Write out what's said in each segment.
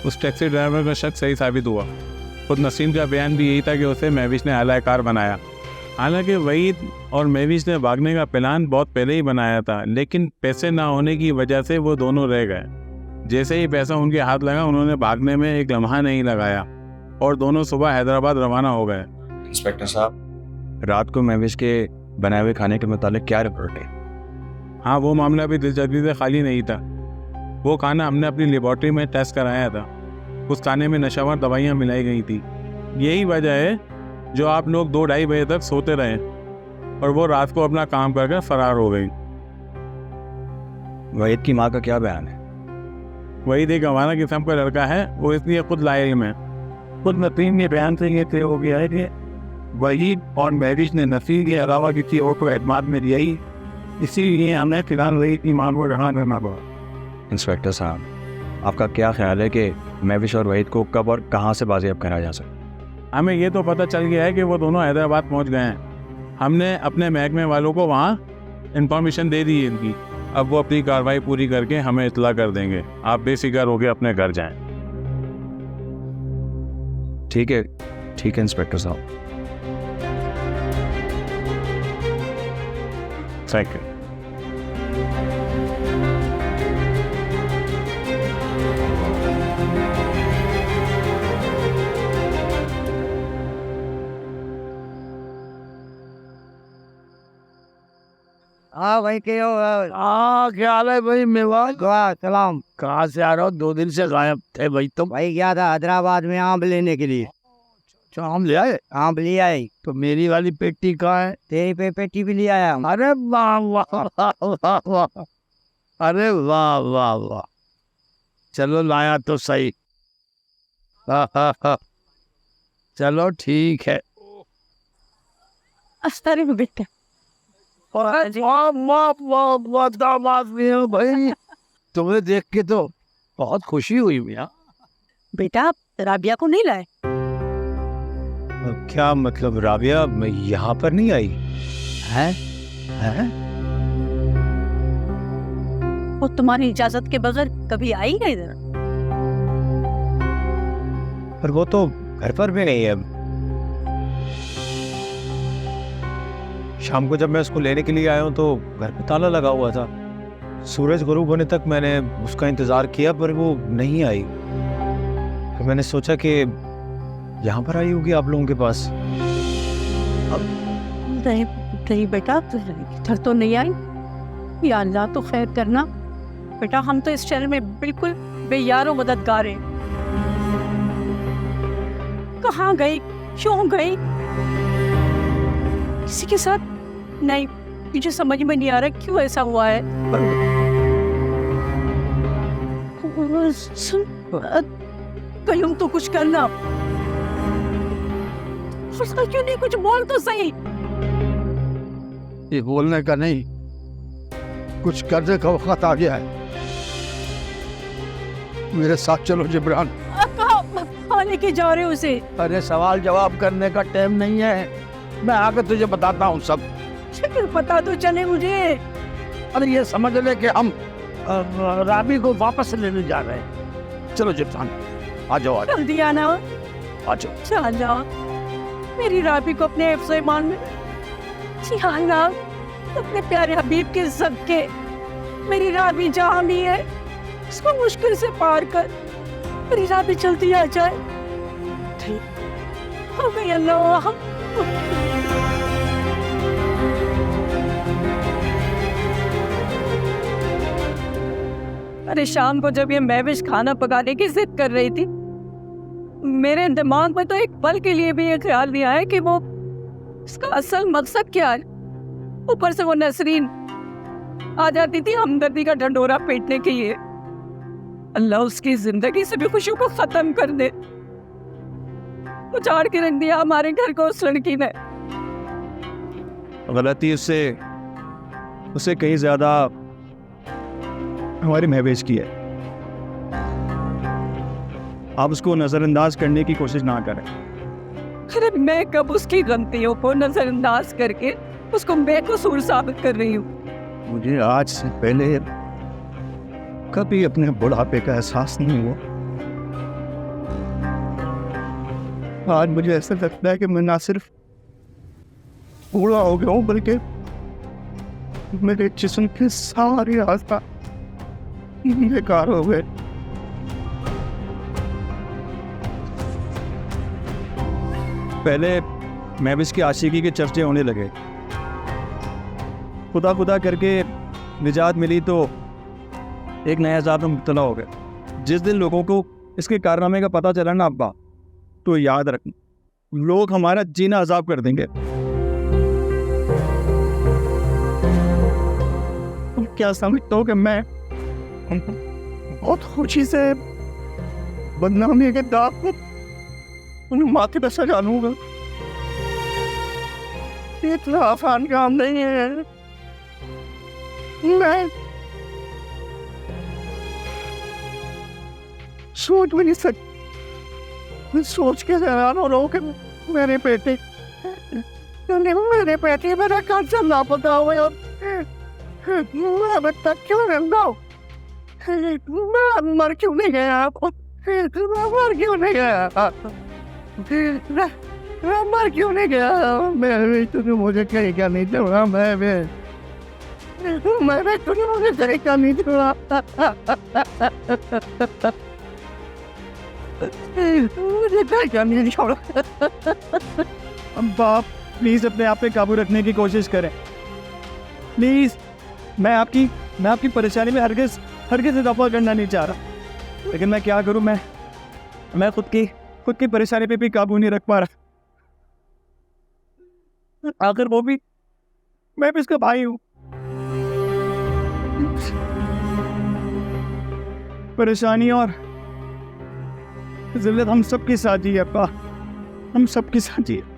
उस taxi driver का शक सही साबित हुआ। खुद नसीम का बयान भी यही था कि उसे महविश ने आलाकार बनाया। हालांकि वहीद और महविश ने भागने का प्लान बहुत पहले ही बनाया था, लेकिन पैसे ना होने की वजह से वो दोनों रह गए। जैसे ही पैसा उनके हाथ लगा, उन्होंने भागने में एक लम्हा नहीं लगाया और दोनों सुबह हैदराबाद रवाना हो गए। इंस्पेक्टर साहब, रात को महविश के बनाए हुए खाने के मुतालिक क्या रिपोर्ट है? हाँ, वो मामला भी दिलचस्पी से खाली नहीं था। वो खाना हमने अपनी लेबॉर्ट्री में टेस्ट कराया था। उस खाने में नशावर दवाइयाँ मिलाई गई थी। यही वजह है जो आप लोग 2-2:30 बजे तक सोते रहे और वो रात को अपना काम करके फरार हो गई। वहीद की माँ का क्या बयान है? वहीद एक हमारा किस्म का लड़का है, वो इसलिए खुद लाइल में। खुद नसीम के बयान से ये तय हो गया है कि वहीद और महविश ने नसीम के अलावा किसी और को एतमाद में दिया ही, इसीलिए हमें फिलहाल वहीद की मां को रहा करना पड़ा। इंस्पेक्टर साहब, आपका क्या ख्याल है कि महविश और वहीद को कब और कहाँ से बाजियाब करा जा सकता? हमें ये तो पता चल गया है कि वो दोनों हैदराबाद पहुंच गए हैं। हमने अपने महकमे वालों को वहाँ इंफॉर्मेशन दे दी है इनकी। अब वो अपनी कार्रवाई पूरी करके हमें इत्तला कर देंगे। आप बेफिक्र होकर अपने घर जाएं। ठीक है इंस्पेक्टर साहब। Thank you. हाँ भाई, क्या क्या हाल है भाई? मेवाज सलाम। कहाँ से आ रहा हो? 2 दिन से गायब थे भाई तुम। भाई गया था हैदराबाद में आम लेने के लिए। अच्छा, आम ले आए? आम ले आए। तो मेरी वाली पेटी कहाँ है? तेरी पे पेटी भी ले आया हम। अरे वाह वाह वाह वाह, अरे वाह वाह वाह, चलो लाया तो सही। हाँ, चलो ठीक है। अरे बेटा, भाई तुम्हें देख के तो बहुत खुशी हुई मियाँ। बेटा आप राबिया को नहीं लाए? क्या मतलब? राबिया यहाँ पर नहीं आई है? वो तुम्हारी इजाजत के बगैर कभी आई है इधर? पर वो तो घर पर भी नहीं है। शाम को जब मैं उसको लेने के लिए आया हूँ तो घर पे ताला लगा हुआ था। सूरज गुरूब होने तक मैंने उसका इंतजार किया पर वो नहीं आई। फिर मैंने सोचा कि यहाँ पर आई होगी आप लोगों के पास। नहीं बेटा, इधर तो नहीं आई। या अल्लाह तो खैर करना। बेटा हम तो इस शहर में बिल्कुल बेयारो मददगार हैं। कहाँ गई, क्यों गई, किसी के साथ? नहीं, मुझे समझ में नहीं आ रहा क्यों ऐसा हुआ है। सुन, कहीं तो कुछ करना। क्यों नहीं कुछ बोल तो सही। ये बोलने का नहीं, कुछ करने का वक्त आ गया है। मेरे साथ चलो जिब्रान। कहाँ लेके जा रहे हो उसे? अरे सवाल जवाब करने का टाइम नहीं है, मैं आकर तुझे बताता हूँ सब। पता तो चले मुझे। अरे ये समझ ले कि हम राबी को वापस लेने जा रहे हैं। चलो जिब्रान, आ जाओ। जल्दी आना। आ जाओ। चला मेरी राबी को अपने हिफ्ज़ ईमान में। ना अपने प्यारे हबीब के सदके मेरी राबी जहाँ भी है इसको मुश्किल से पार कर। मेरी राबी जल्दी आ जाए। हो गई अल्लाह। अरे शाम को जब ये महविश खाना पकाने की जिद कर रही थी, मेरे दिमाग में तो एक पल के लिए भी ये ख्याल नहीं आया कि वो इसका असल मकसद क्या है। ऊपर से वो नसरीन आ जाती थी हमदर्दी का ढंढोरा पीटने के लिए। अल्लाह उसकी जिंदगी से भी खुशियों को खत्म कर दे। उजाड़ के रख दिया हमारे घर को उस लड़की ने। गलती उससे कहीं ज्यादा हमारी महविश की है। आप उसको नजरअंदाज करने की कोशिश ना करें। अरे मैं कब उसकी गलतियों को नजरअंदाज करके उसको बेकसूर साबित कर रही हूँ? मुझे आज से पहले कभी अपने बुढ़ापे का एहसास नहीं हुआ। आज मुझे ऐसा लगता है कि मैं ना सिर्फ बूढ़ा हो गया हूँ बल्कि मेरे जिस्म के सारे आस्था बेकार हो गए। पहले महविश की आशिकी के चर्चे होने लगे, खुदा खुदा करके निजात मिली तो एक नया अजाब में मुब्तला हो गए। जिस दिन लोगों को इसके कारनामे का पता चला ना अब्बा, तो याद रखना लोग हमारा जीना अजाब कर देंगे। तुम क्या समझते हो कि मैं बहुत खुशी से बदनामी के दाग को उन्हें माथे पर सजा लूंगा? ये इतना आसान काम नहीं है। मैं सोच भी नहीं सकता, मैं सोच के हैरान हो रहा हूँ कि मेरे बेटे मेरा कर्जा लापता हुआ और मैं अब तक क्यों रहता हूँ? मैं मर क्यों नहीं गया? मैं मर क्यों नहीं गया? मैं मर क्यों नहीं गया? मैं तूने मुझे कहीं का नहीं छोड़ा। मैं तूने मुझे कहीं का नहीं छोड़ा। मुझे कहीं का नहीं छोड़ा। अब्बा प्लीज़ अपने आप पे काबू रखने की कोशिश करें प्लीज़। मैं आपकी परेशानी में हरगिज़ इजाफा करना नहीं चाह रहा, लेकिन मैं क्या करूं? मैं खुद की परेशानी पे भी काबू नहीं रख पा रहा। आखिर वो भी मैं भी इसका भाई हूं। परेशानी और जिल्लत हम सबके साथ ही है अब्बा, हम सबके साथ ही है।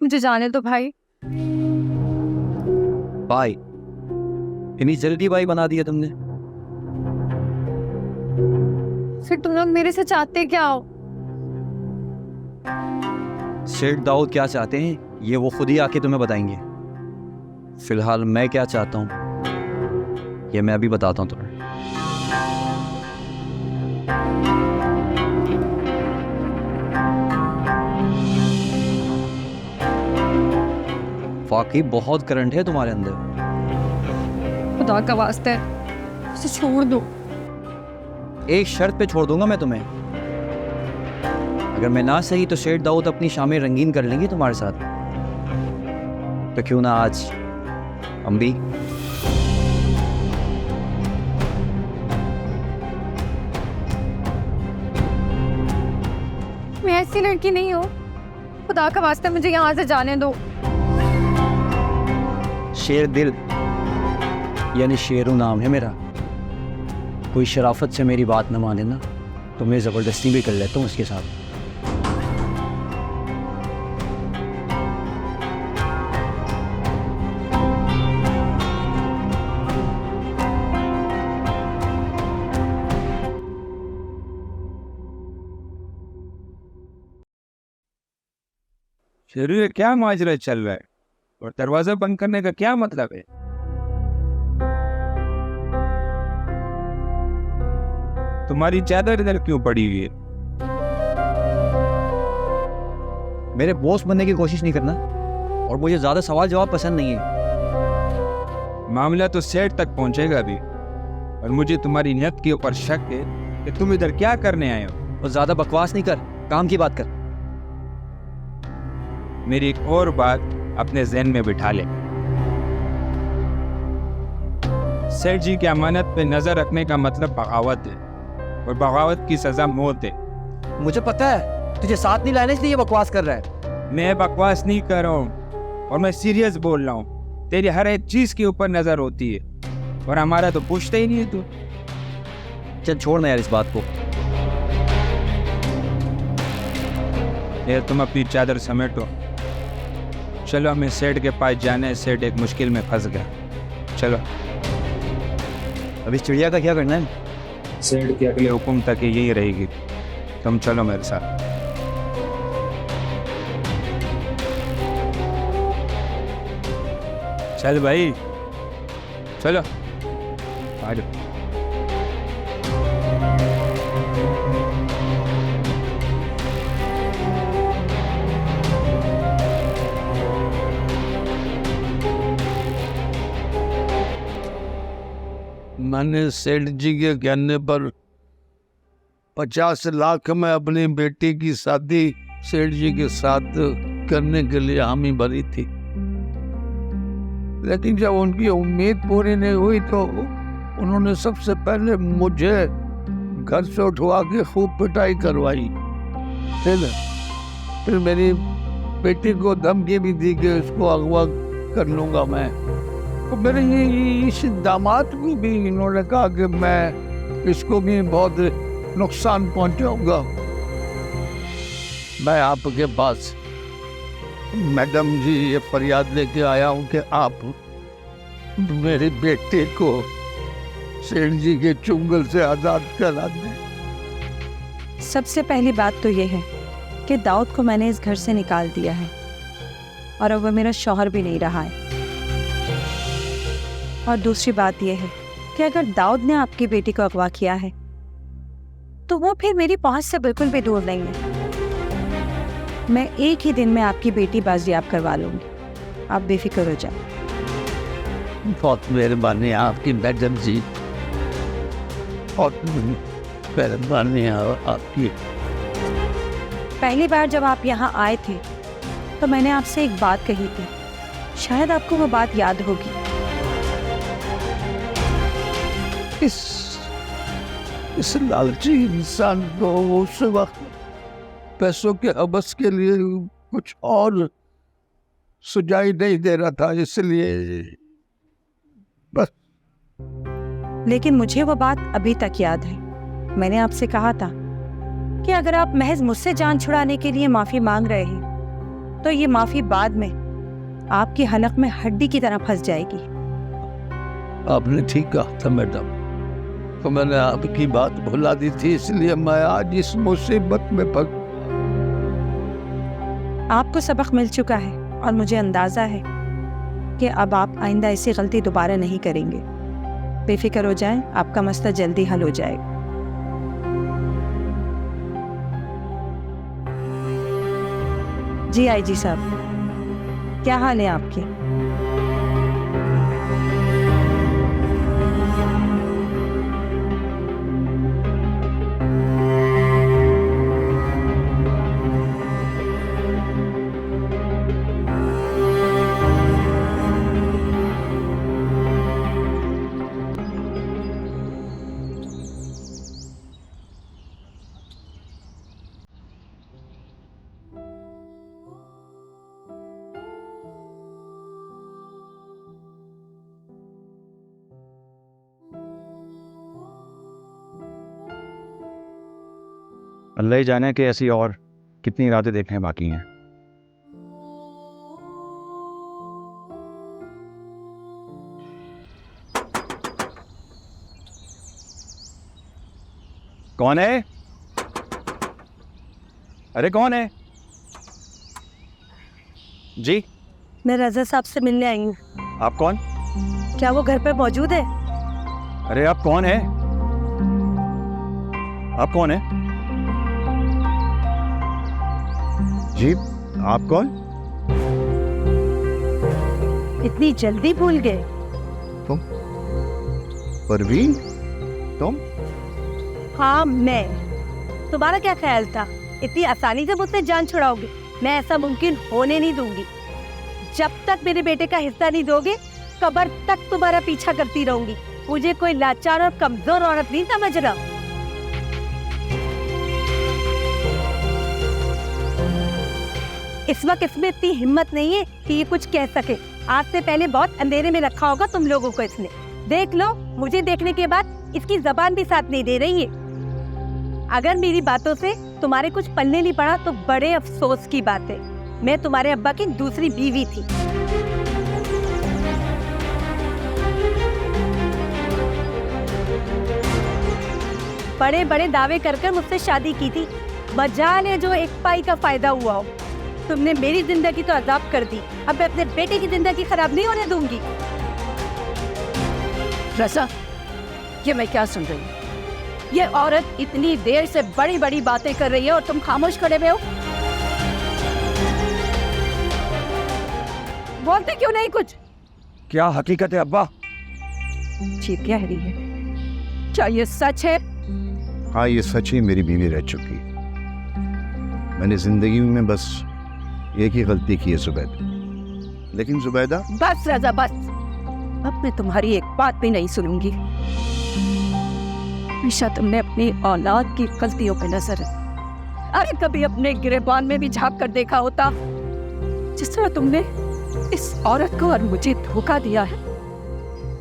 मुझे जाने दो भाई। भाई इतनी जल्दी भाई बना दिया तुमने? फिर तुम लोग मेरे से चाहते क्या हो? शेख दाऊद क्या चाहते हैं ये वो खुद ही आके तुम्हें बताएंगे। फिलहाल मैं क्या चाहता हूँ ये मैं अभी बताता हूँ तुम्हें। वाकई बहुत करंट है तुम्हारे अंदर। खुदा का वास्ता है उसे छोड़ दो। एक शर्त पे छोड़ दूंगा मैं तुम्हें, अगर मैं ना सही तो शेख दाऊद अपनी शामें रंगीन कर लेंगे तुम्हारे साथ। तो क्यों ना आज हम भी? मैं ऐसी लड़की नहीं हूँ, खुदा का वास्ता मुझे यहाँ से जाने दो। शेर दिल यानी शेरू नाम है मेरा। कोई शराफत से मेरी बात न माने ना तो मैं ज़बरदस्ती भी कर लेता हूँ उसके साथ। शेरू ये क्या माजरा चल रहा है और दरवाजा बंद करने का क्या मतलब है? तुम्हारी चादर इधर क्यों पड़ी हुई है? मेरे बॉस बनने की कोशिश नहीं करना और मुझे ज़्यादा सवाल जवाब पसंद नहीं है। मामला तो सेठ तक पहुंचेगा भी, और मुझे तुम्हारी नियत के ऊपर शक है कि तुम इधर क्या करने आए हो। और ज़्यादा बकवास नहीं कर, काम की बात कर। मेरी एक और बात अपने ज़हन में बिठा ले। सेठ जी की अमानत पे नजर रखने का मतलब बगावत है, और बगावत की सजा मौत है। मुझे पता है तुझे साथ नहीं लाने इसलिए ये बकवास कर रहा है। मैं बकवास नहीं कर रहा हूँ और मैं सीरियस बोल रहा हूँ। तेरी हर एक चीज के ऊपर नजर होती है और हमारा तो पूछते ही नहीं है तू। चल छोड़ ना यार इस बात को। ये तुम अपनी चादर समेटो, चलो हमें सेठ के पास जाने। सेठ एक मुश्किल में फंस गया। चलो। अभी चिड़िया का क्या करना है? सेठ के अगले हुक्म तक यही रहेगी। तुम चलो मेरे साथ। चल भाई, चलो आ जाओ। मैंने सेठ जी के कहने पर 50 लाख में अपनी बेटी की शादी सेठ जी के साथ करने के लिए हामी भरी थी, लेकिन जब उनकी उम्मीद पूरी नहीं हुई तो उन्होंने सबसे पहले मुझे घर से उठवा के खूब पिटाई करवाई। फिर मेरी बेटी को धमकी भी दी कि इसको अगवा कर लूंगा मैं। तो मेरे इस दामाद को भी इन्होंने कहा कि मैं इसको भी बहुत नुकसान पहुंचाऊंगा। मैं आपके पास मैडम जी ये फरियाद लेके आया हूं कि आप मेरे बेटे को सेठ जी के चुंगल से आजाद करा दें। सबसे पहली बात तो ये है कि दाऊद को मैंने इस घर से निकाल दिया है और अब वो मेरा शौहर भी नहीं रहा है। और दूसरी बात यह है कि अगर दाऊद ने आपकी बेटी को अगवा किया है तो वो फिर मेरी पहुंच से बिल्कुल भी दूर नहीं है। मैं एक ही दिन में आपकी बेटी बाजियाब करवा लूंगी, आप बेफिक्र हो जाए। बहुत मेहरबानी आपकी मैडम जी, बहुत मेहरबानी आपकी। पहली बार जब आप यहाँ आए थे तो मैंने आपसे एक बात कही थी, शायद आपको वो बात याद होगी। इस लालची इंसान को उस वक्त पैसों के हवस के लिए कुछ और सुझाई नहीं दे रहा था, इसलिए बस। लेकिन मुझे वो बात अभी तक याद है। मैंने आपसे कहा था कि अगर आप महज मुझसे जान छुड़ाने के लिए माफी मांग रहे हैं तो ये माफी बाद में आपकी हलक में हड्डी की तरह फंस जाएगी। आपने ठीक कहा था मैडम, तो मैंने आपकी बात भुला दी थी, इसलिए मैं आज इस मुसीबत में फंस। आपको सबक मिल चुका है और मुझे अंदाजा है कि अब आप आइंदा ऐसी गलती दोबारा नहीं करेंगे। बेफिक्र हो जाएं, आपका मसला जल्दी हल हो जाएगा। जी आईजी साहब, क्या हाल है आपके? अल्लाह ही जाने कि ऐसी और कितनी रातें देखने बाकी हैं। कौन है? अरे कौन है जी? मैं रजा साहब से मिलने आई हूँ। आप कौन? क्या वो घर पे मौजूद है? अरे आप कौन है? आप कौन है जी? आप कौन? इतनी जल्दी भूल गए? तुम परवीन? तुम? हाँ मैं। तुम्हारा क्या ख्याल था इतनी आसानी से मुझसे जान छुड़ाओगे? मैं ऐसा मुमकिन होने नहीं दूंगी। जब तक मेरे बेटे का हिस्सा नहीं दोगे कब्र तक तुम्हारा पीछा करती रहूंगी। मुझे कोई लाचार और कमजोर औरत नहीं समझ रहा। इस वक्त इसमें इतनी हिम्मत नहीं है कि ये कुछ कह सके। आज से पहले बहुत अंधेरे में रखा होगा तुम लोगों को इसने। देख लो, मुझे देखने के बाद इसकी जबान भी साथ नहीं दे रही है। अगर मेरी बातों से तुम्हारे कुछ पल्ले नहीं पड़ा तो बड़े अफसोस की बात है। मैं तुम्हारे अब्बा की दूसरी बीवी थी। बड़े बड़े दावे कर कर मुझसे शादी की थी। मजाल जो एक पाई का फायदा हुआ हो। तुमने मेरी जिंदगी तो अजाब कर दी, अब मैं अपने बेटे की जिंदगी खराब नहीं होने दूंगी। रसा, ये मैं क्या सुन रही हूँ? ये औरत इतनी देर से बड़ी बड़ी बातें कर रही है और तुम खामोश खड़े हुए हो। बोलते क्यों नहीं कुछ? क्या हकीकत है अब्बा? जी कह रही है, क्या ये सच है? हाँ, ये सच ही मेरी बीवी रह चुकी। मैंने जिंदगी में बस एक ही गलती की है जुबैदा। लेकिन जुबैदा, बस रजा बस, अब मैं तुम्हारी एक बात भी नहीं सुनूंगी। हमेशा तुमने अपनी औलाद की गलतियों पे नजर है। अरे कभी अपने गिरेबान में भी झांक कर देखा होता। जिस तरह तुमने इस औरत को और मुझे धोखा दिया है,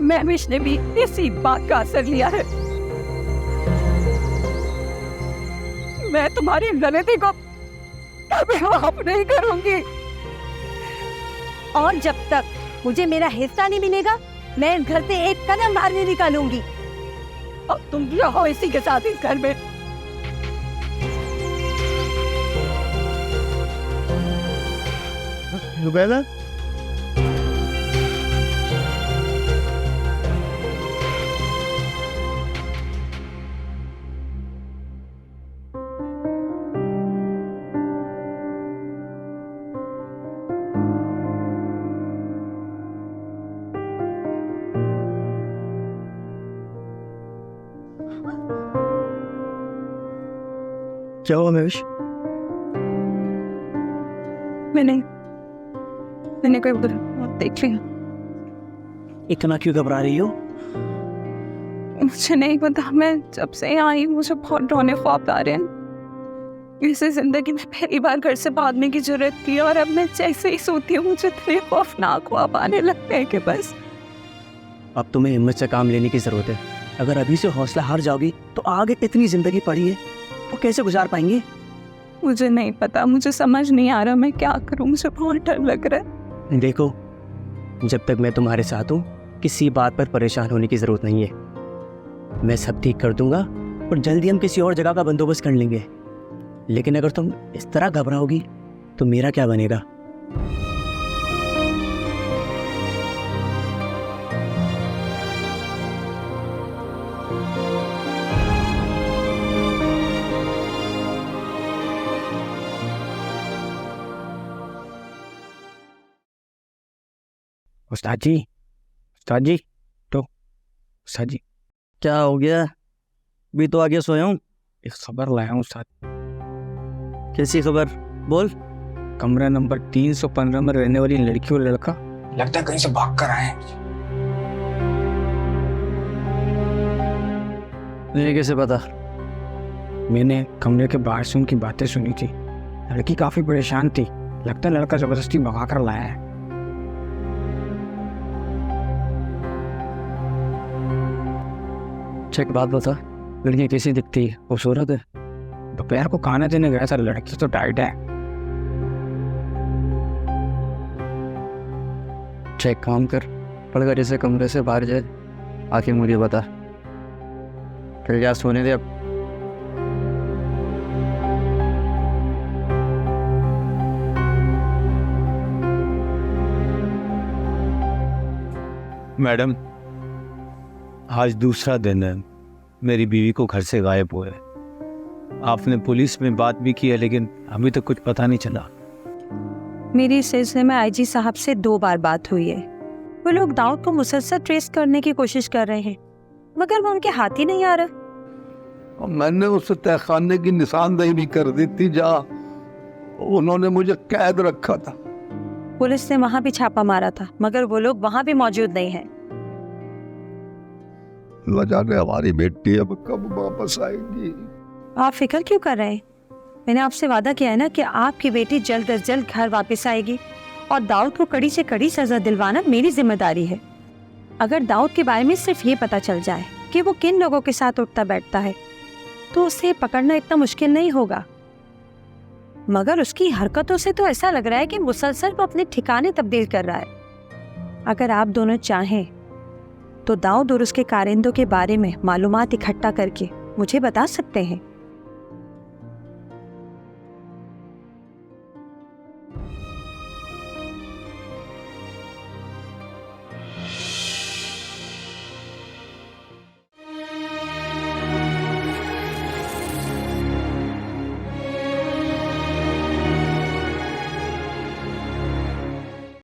महविश ने भी इसी बात का असर लिया है। मैं तुम्हारी गलती को कभी माफ नहीं करूंगी। और जब तक मुझे मेरा हिस्सा नहीं मिलेगा, मैं इस घर से एक कदम बाहर नहीं निकालूंगी। और तुम रहो इसी के साथ इस घर में। जुबैदा, क्या हुआ महविश? मैंने कोई उधर देख लिया। इतना क्यों घबरा रही हो? मुझे नहीं पता, मैं जब से आई मुझे बहुत रोने ख्वाब आ रहे हैं। इसे जिंदगी में पहली बार घर से भागने की जरूरत थी और अब मैं जैसे ही सोती हूँ मुझे इतने खौफनाक ख्वाब आने लगते हैं कि बस। अब तुम्हें हिम्मत से काम लेने की जरूरत है। अगर अभी से हौसला हार जाओगी तो आगे इतनी जिंदगी पड़ी है, वो कैसे गुजार पाएंगे? मुझे नहीं पता, मुझे समझ नहीं आ रहा मैं क्या करूं, मुझे बहुत डर लग रहा है। देखो, जब तक मैं तुम्हारे साथ हूँ किसी बात पर परेशान होने की ज़रूरत नहीं है। मैं सब ठीक कर दूंगा और जल्दी हम किसी और जगह का बंदोबस्त कर लेंगे। लेकिन अगर तुम इस तरह घबराओगी तो मेरा क्या बनेगा? उस्ताद जी, तो उस्ताद जी, क्या हो गया? भी तो आगे सोया हूँ। एक खबर लाया हूँ उस्ताद। कैसी खबर? बोल। कमरा नंबर 315 में रहने वाली लड़की और लड़का लगता है कहीं से भाग कर आए। मुझे कैसे पता? मैंने कमरे के बाहर से उनकी बातें सुनी थी। लड़की काफी परेशान थी, लगता है लड़का जबरदस्ती भगा कर लाया है। एक बात बता, लड़की कैसी दिखती है? खूबसूरत है? दोपहर को खाना देने गया था, लड़की तो टाइट है। चेक काम कर, पड़कर इसे कमरे से बाहर जाए, आके मुझे बता। फिर क्या सोने दे अब। मैडम, आज दूसरा दिन है मेरी बीवी को घर से गायब हुए। आपने पुलिस में बात भी की है लेकिन अभी तक कुछ पता नहीं चला। मेरी इस सिलसिले में आईजी साहब से 2 बार बात हुई है। वो लोग दाऊद को मुसलसल ट्रेस करने की कोशिश कर रहे हैं, मगर वो उनके हाथ ही नहीं आ रहा। और मैंने उसे तहखाने की निशानदेही भी कर दी थी जहाँ उन्होंने मुझे कैद रखा था। पुलिस ने वहां भी छापा मारा था, मगर वो लोग वहां भी मौजूद नहीं है। न जाने हमारी बेटी अब कब वापस आएगी। आप फिक्र क्यों कर रहे हैं? मैंने आपसे वादा किया है ना कि आपकी बेटी जल्द अज जल्द घर वापस आएगी और दाऊद को कड़ी से कड़ी सजा दिलवाना मेरी जिम्मेदारी है। अगर दाऊद के बारे में सिर्फ ये पता चल जाए कि वो किन लोगों के साथ उठता बैठता है, तो उसे पकड़ना इतना मुश्किल नहीं होगा। मगर उसकी हरकतों से तो ऐसा लग रहा है कि मुसलसल वो अपने ठिकाने तब्दील कर रहा है। अगर आप दोनों चाहें तो दाऊद और उसके कारिंदों के बारे में मालूमात इकट्ठा करके मुझे बता सकते हैं।